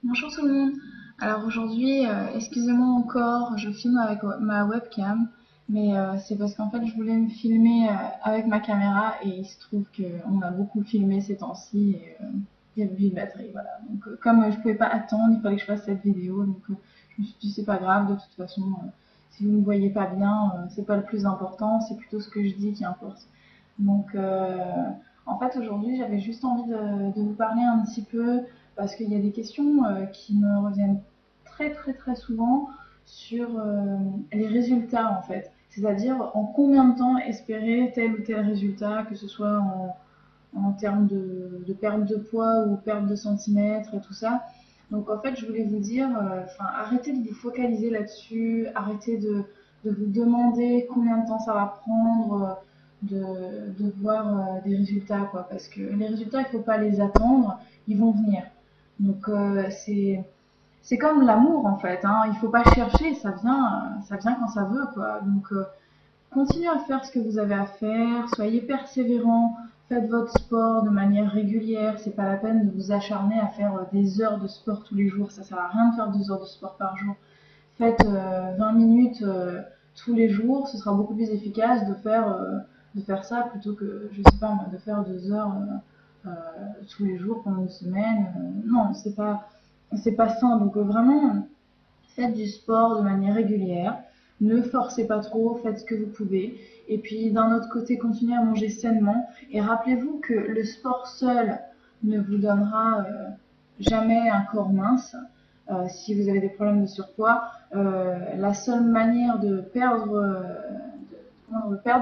Bonjour tout le monde. Alors aujourd'hui, excusez-moi encore, je filme avec ma webcam, mais c'est parce qu'en fait je voulais me filmer avec ma caméra et il se trouve qu'on a beaucoup filmé ces temps-ci et il y avait plus de batterie, voilà. Donc comme je pouvais pas attendre, il fallait que je fasse cette vidéo, donc je me suis dit c'est pas grave, de toute façon, si vous ne me voyez pas bien, c'est pas le plus important, c'est plutôt ce que je dis qui importe. Donc, en fait, aujourd'hui, j'avais juste envie de vous parler un petit peu parce qu'il y a des questions qui me reviennent très très très souvent sur les résultats en fait. C'est-à-dire en combien de temps espérer tel ou tel résultat, que ce soit en termes de perte de poids ou perte de centimètres et tout ça. Donc en fait, je voulais vous dire, arrêtez de vous focaliser là-dessus, arrêtez de vous demander combien de temps ça va prendre, de voir des résultats, quoi. Parce que les résultats, il ne faut pas les attendre, ils vont venir. Donc c'est comme l'amour en fait, hein. Il ne faut pas chercher, ça vient quand ça veut, quoi. Donc continuez à faire ce que vous avez à faire, soyez persévérant, faites votre sport de manière régulière. C'est pas la peine de vous acharner à faire des heures de sport tous les jours, ça sert à rien de faire 2 heures de sport par jour. Faites 20 minutes tous les jours, ce sera beaucoup plus efficace de faire ça plutôt que, je sais pas, de faire 2 heures tous les jours pendant une semaine. Non, c'est pas sain. Donc vraiment, faites du sport de manière régulière, ne forcez pas trop, faites ce que vous pouvez. Et puis d'un autre côté, continuez à manger sainement. Et rappelez-vous que le sport seul ne vous donnera jamais un corps mince. Si vous avez des problèmes de surpoids, la seule manière de perdre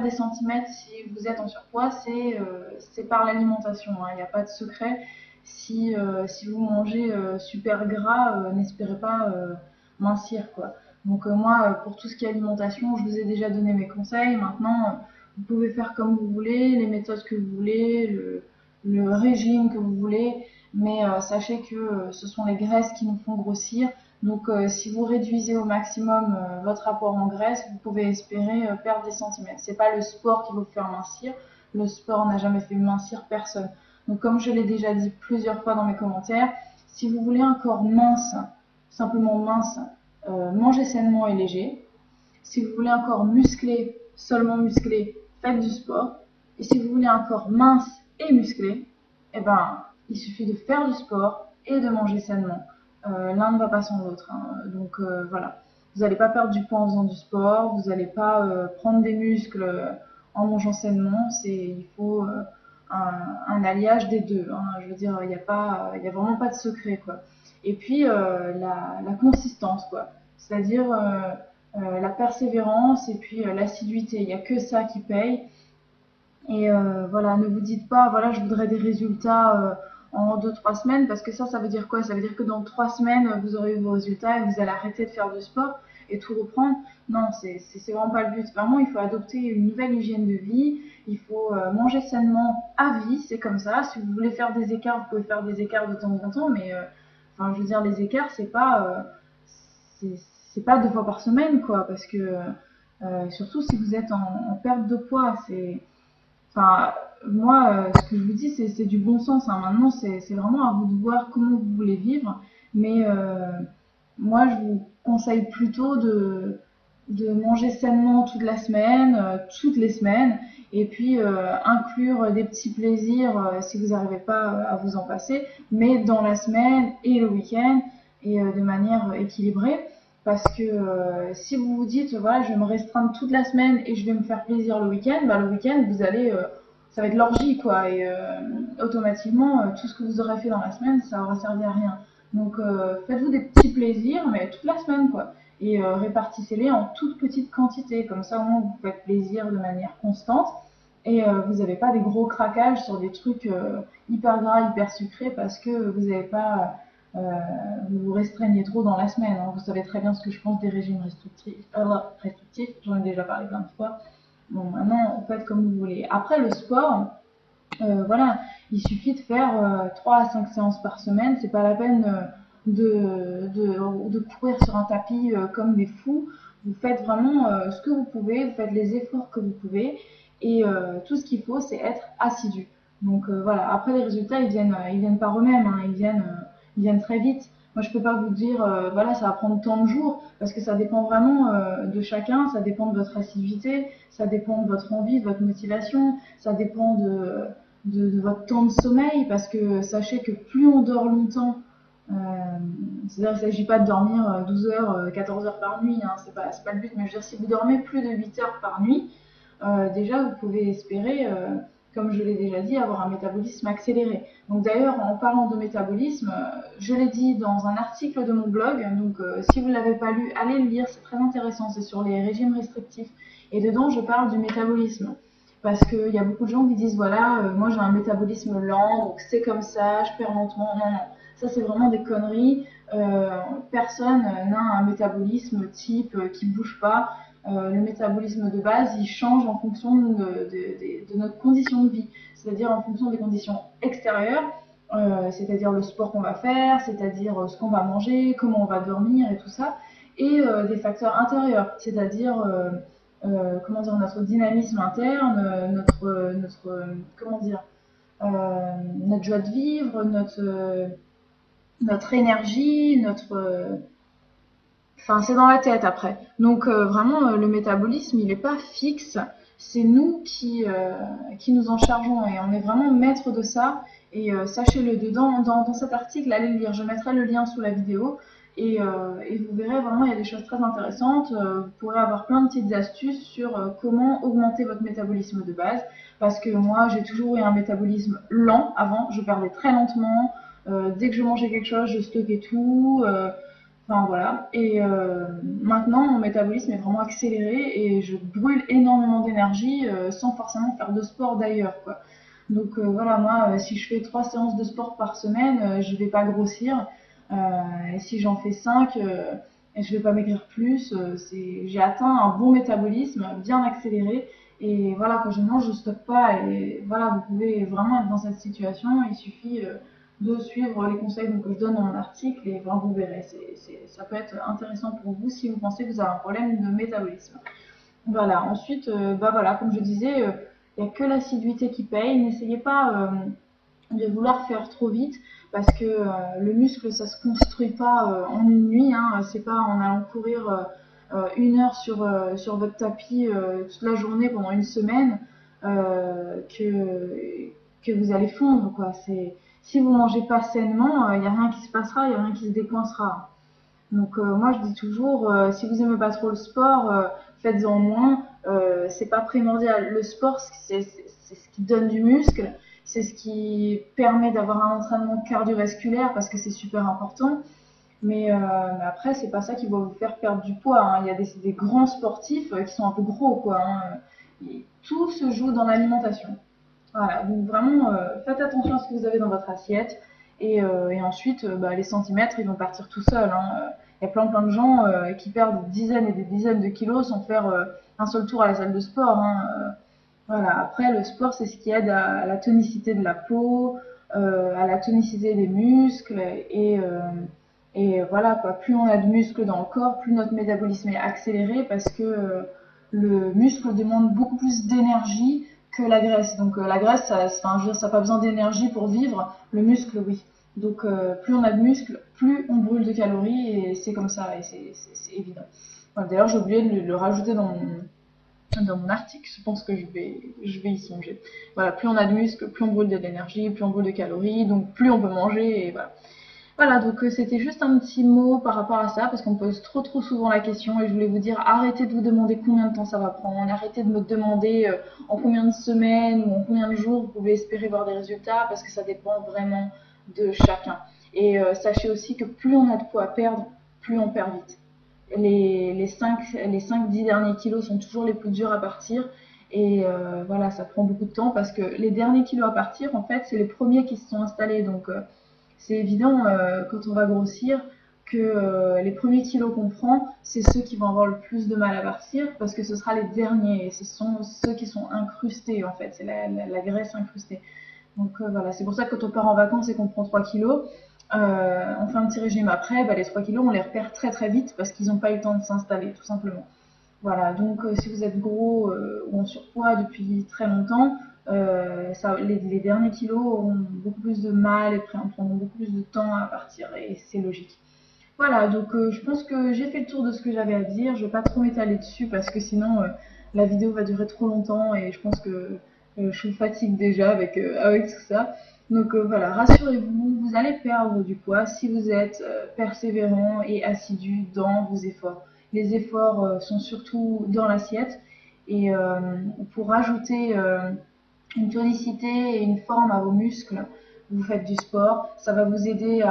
des centimètres si vous êtes en surpoids, c'est par l'alimentation, hein. Il n'y a pas de secret. Si vous mangez super gras, n'espérez pas mincir, quoi. Donc moi, pour tout ce qui est alimentation, je vous ai déjà donné mes conseils. Maintenant, vous pouvez faire comme vous voulez, les méthodes que vous voulez, le régime que vous voulez, mais sachez que ce sont les graisses qui nous font grossir. Donc si vous réduisez au maximum votre apport en graisse, vous pouvez espérer perdre des centimètres. C'est pas le sport qui va vous faire mincir. Le sport n'a jamais fait mincir personne. Donc comme je l'ai déjà dit plusieurs fois dans mes commentaires, si vous voulez un corps mince, simplement mince, mangez sainement et léger. Si vous voulez un corps musclé, seulement musclé, faites du sport. Et si vous voulez un corps mince et musclé, eh ben, il suffit de faire du sport et de manger sainement. L'un ne va pas sans l'autre, hein. Donc voilà. Vous n'allez pas perdre du poids en faisant du sport, vous n'allez pas prendre des muscles en mangeant sainement. Il faut un alliage des deux, hein. Je veux dire, il y a vraiment pas de secret, quoi. Et puis la consistance, quoi. C'est-à-dire la persévérance et puis l'assiduité. Il n'y a que ça qui paye. Et voilà, ne vous dites pas, voilà, je voudrais des résultats en 2 3 semaines, parce que ça veut dire quoi? Ça veut dire que dans 3 semaines, vous aurez eu vos résultats et vous allez arrêter de faire du sport et tout reprendre. Non, c'est vraiment pas le but. Vraiment, il faut adopter une nouvelle hygiène de vie. Il faut manger sainement à vie, c'est comme ça. Si vous voulez faire des écarts, vous pouvez faire des écarts de temps en temps, mais enfin, je veux dire, les écarts, c'est c'est pas 2 fois par semaine, quoi, parce que surtout si vous êtes en perte de poids, enfin, moi, ce que je vous dis, c'est du bon sens, hein. Maintenant, c'est vraiment à vous de voir comment vous voulez vivre. Mais moi, je vous conseille plutôt de manger sainement toute la semaine, toutes les semaines, et puis inclure des petits plaisirs si vous n'arrivez pas à vous en passer, mais dans la semaine et le week-end, et de manière équilibrée. Parce que si vous vous dites, voilà, je vais me restreindre toute la semaine et je vais me faire plaisir le week-end, bah, le week-end, ça va être l'orgie, quoi. Et automatiquement, tout ce que vous aurez fait dans la semaine, ça aura servi à rien. Donc, faites-vous des petits plaisirs, mais toute la semaine, quoi. Et répartissez-les en toute petite quantité. Comme ça, au moins, vous faites plaisir de manière constante. Et vous n'avez pas des gros craquages sur des trucs hyper gras, hyper sucrés, parce que vous n'avez pas vous vous restreignez trop dans la semaine, hein. Vous savez très bien ce que je pense des régimes restrictifs, j'en ai déjà parlé plein de fois. Bon, maintenant, faites comme vous voulez. Après, le sport, voilà, il suffit de faire 3 à 5 séances par semaine. C'est pas la peine de courir sur un tapis comme des fous. Vous faites vraiment ce que vous pouvez, vous faites les efforts que vous pouvez, et tout ce qu'il faut, c'est être assidu. Donc voilà. Après, les résultats, ils viennent par eux-mêmes, hein. Ils viennent très vite. Moi, je peux pas vous dire, voilà, ça va prendre tant de jours, parce que ça dépend vraiment de chacun, ça dépend de votre assiduité, ça dépend de votre envie, de votre motivation, ça dépend de votre temps de sommeil, parce que sachez que plus on dort longtemps, euh, c'est-à-dire qu'il ne s'agit pas de dormir 12 heures, 14 heures par nuit, hein, c'est pas le but, mais je veux dire, si vous dormez plus de 8 heures par nuit, déjà vous pouvez espérer, comme je l'ai déjà dit, avoir un métabolisme accéléré. Donc d'ailleurs, en parlant de métabolisme, je l'ai dit dans un article de mon blog, donc si vous ne l'avez pas lu, allez le lire, c'est très intéressant, c'est sur les régimes restrictifs. Et dedans, je parle du métabolisme. Parce qu'il y a beaucoup de gens qui disent, voilà, moi j'ai un métabolisme lent, donc c'est comme ça, je perds lentement. Non, non, ça c'est vraiment des conneries. Personne n'a un métabolisme type qui bouge pas. Le métabolisme de base, il change en fonction de notre condition de vie, c'est-à-dire en fonction des conditions extérieures, c'est-à-dire le sport qu'on va faire, c'est-à-dire ce qu'on va manger, comment on va dormir et tout ça, et des facteurs intérieurs, c'est-à-dire comment dire, notre dynamisme interne, comment dire, notre joie de vivre, notre énergie, enfin, c'est dans la tête après. Donc vraiment, le métabolisme, il n'est pas fixe. C'est nous qui nous en chargeons et on est vraiment maître de ça. Et sachez-le, dans cet article, allez le lire. Je mettrai le lien sous la vidéo. Et vous verrez vraiment, il y a des choses très intéressantes. Vous pourrez avoir plein de petites astuces sur comment augmenter votre métabolisme de base. Parce que moi, j'ai toujours eu un métabolisme lent avant. Je perdais très lentement. Dès que je mangeais quelque chose, je stockais tout. Enfin voilà. Et maintenant, mon métabolisme est vraiment accéléré et je brûle énormément d'énergie sans forcément faire de sport d'ailleurs, quoi. Donc voilà, moi, si je fais 3 séances de sport par semaine, je vais pas grossir. Euh, et si j'en fais 5, je vais pas maigrir plus. J'ai atteint un bon métabolisme bien accéléré. Et voilà, quand je mange, je stocke pas. Et voilà, vous pouvez vraiment être dans cette situation. Il suffit de suivre les conseils que je donne dans mon article et ben, vous verrez, ça peut être intéressant pour vous si vous pensez que vous avez un problème de métabolisme. Voilà, ensuite, bah voilà, comme je disais, il n'y a que l'assiduité qui paye. N'essayez pas de vouloir faire trop vite parce que le muscle, ça se construit pas en une nuit. Hein, c'est pas en allant courir 1 heure sur votre tapis toute la journée pendant une semaine que vous allez fondre, quoi. Si vous mangez pas sainement, il n'y a rien qui se passera, il n'y a rien qui se décoincera. Donc moi je dis toujours, si vous aimez pas trop le sport, faites-en moins. C'est pas primordial. Le sport, c'est ce qui donne du muscle, c'est ce qui permet d'avoir un entraînement cardiovasculaire parce que c'est super important. Mais après, c'est pas ça qui va vous faire perdre du poids. Hein. Il y a des grands sportifs qui sont un peu gros, quoi. Hein. Et tout se joue dans l'alimentation. Voilà, donc vraiment, faites attention à ce que vous avez dans votre assiette. Et ensuite, bah, les centimètres, ils vont partir tout seuls. Hein. Il y a plein de gens qui perdent des dizaines et des dizaines de kilos sans faire un seul tour à la salle de sport. Hein. Voilà. Après, le sport, c'est ce qui aide à la tonicité de la peau, à la tonicité des muscles. Et voilà, quoi. Plus on a de muscles dans le corps, plus notre métabolisme est accéléré parce que le muscle demande beaucoup plus d'énergie que la graisse. Donc la graisse, ça n'a pas besoin d'énergie pour vivre. Le muscle, oui. Donc plus on a de muscles, plus on brûle de calories et c'est comme ça et c'est évident. Voilà, d'ailleurs, j'ai oublié de le rajouter dans mon article. Je pense que je vais y songer. Voilà, plus on a de muscles, plus on brûle de l'énergie, plus on brûle de calories, donc plus on peut manger et voilà. Voilà, donc c'était juste un petit mot par rapport à ça, parce qu'on me pose trop souvent la question, et je voulais vous dire, arrêtez de vous demander combien de temps ça va prendre, arrêtez de me demander en combien de semaines ou en combien de jours vous pouvez espérer voir des résultats, parce que ça dépend vraiment de chacun. Et sachez aussi que plus on a de poids à perdre, plus on perd vite. Les 5-10 derniers kilos sont toujours les plus durs à partir, et voilà, ça prend beaucoup de temps, parce que les derniers kilos à partir, en fait, c'est les premiers qui se sont installés, donc c'est évident quand on va grossir que les premiers kilos qu'on prend, c'est ceux qui vont avoir le plus de mal à partir parce que ce sera les derniers et ce sont ceux qui sont incrustés en fait, c'est la graisse incrustée. Donc voilà, c'est pour ça que quand on part en vacances et qu'on prend 3 kilos, on fait un petit régime après, bah, les 3 kilos on les repère très vite parce qu'ils n'ont pas eu le temps de s'installer tout simplement. Voilà, donc si vous êtes gros ou en surpoids depuis très longtemps, Les derniers kilos auront beaucoup plus de mal et prendront beaucoup plus de temps à partir, et c'est logique. Voilà, donc je pense que j'ai fait le tour de ce que j'avais à dire. Je vais pas trop m'étaler dessus parce que sinon la vidéo va durer trop longtemps et je pense que je vous fatigue déjà avec tout ça. Donc voilà, rassurez-vous, vous allez perdre du poids si vous êtes persévérant et assidu dans vos efforts. Les efforts sont surtout dans l'assiette, et pour rajouter une tonicité et une forme à vos muscles, vous faites du sport, ça va vous aider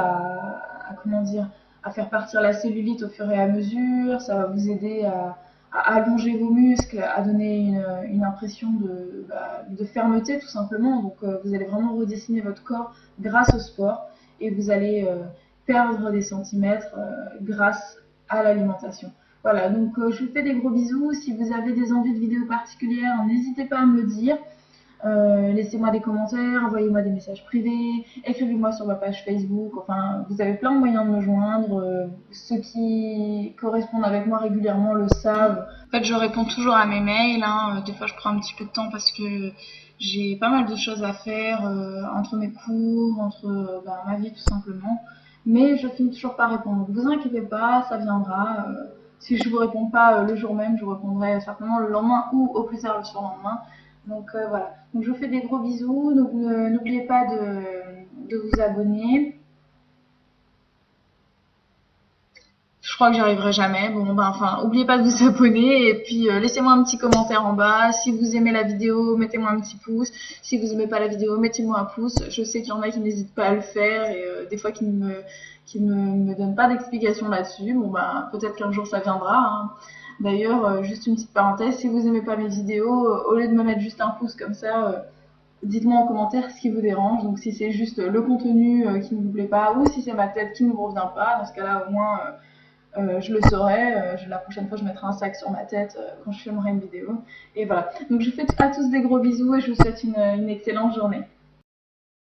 comment dire, à faire partir la cellulite au fur et à mesure, ça va vous aider à allonger vos muscles, à donner une impression de fermeté tout simplement. Donc vous allez vraiment redessiner votre corps grâce au sport, et vous allez perdre des centimètres grâce à l'alimentation. Voilà, donc je vous fais des gros bisous. Si vous avez des envies de vidéos particulières, n'hésitez pas à me le dire. Laissez-moi des commentaires, envoyez-moi des messages privés, écrivez-moi sur ma page Facebook. Enfin, vous avez plein de moyens de me joindre. Ceux qui correspondent avec moi régulièrement le savent. En fait, je réponds toujours à mes mails, hein. Des fois, je prends un petit peu de temps parce que j'ai pas mal de choses à faire entre mes cours, entre ma vie tout simplement. Mais je finis toujours par répondre. Donc, vous inquiétez pas, ça viendra. Si je vous réponds pas le jour même, je vous répondrai certainement le lendemain ou au plus tard le surlendemain. Donc voilà. Donc je vous fais des gros bisous. Donc n'oubliez pas de vous abonner. Je crois que j'y arriverai jamais. Bon, enfin, n'oubliez pas de vous abonner et puis laissez-moi un petit commentaire en bas. Si vous aimez la vidéo, mettez-moi un petit pouce. Si vous aimez pas la vidéo, mettez-moi un pouce. Je sais qu'il y en a qui n'hésitent pas à le faire et des fois qui me donnent pas d'explication là-dessus. Bon, peut-être qu'un jour ça viendra, hein. D'ailleurs, juste une petite parenthèse, si vous aimez pas mes vidéos, au lieu de me mettre juste un pouce comme ça, dites-moi en commentaire ce qui vous dérange. Donc si c'est juste le contenu qui ne vous plaît pas, ou si c'est ma tête qui ne vous revient pas, dans ce cas-là au moins je le saurai. La prochaine fois je mettrai un sac sur ma tête quand je filmerai une vidéo. Et voilà. Donc je vous fais à tous des gros bisous et je vous souhaite une excellente journée.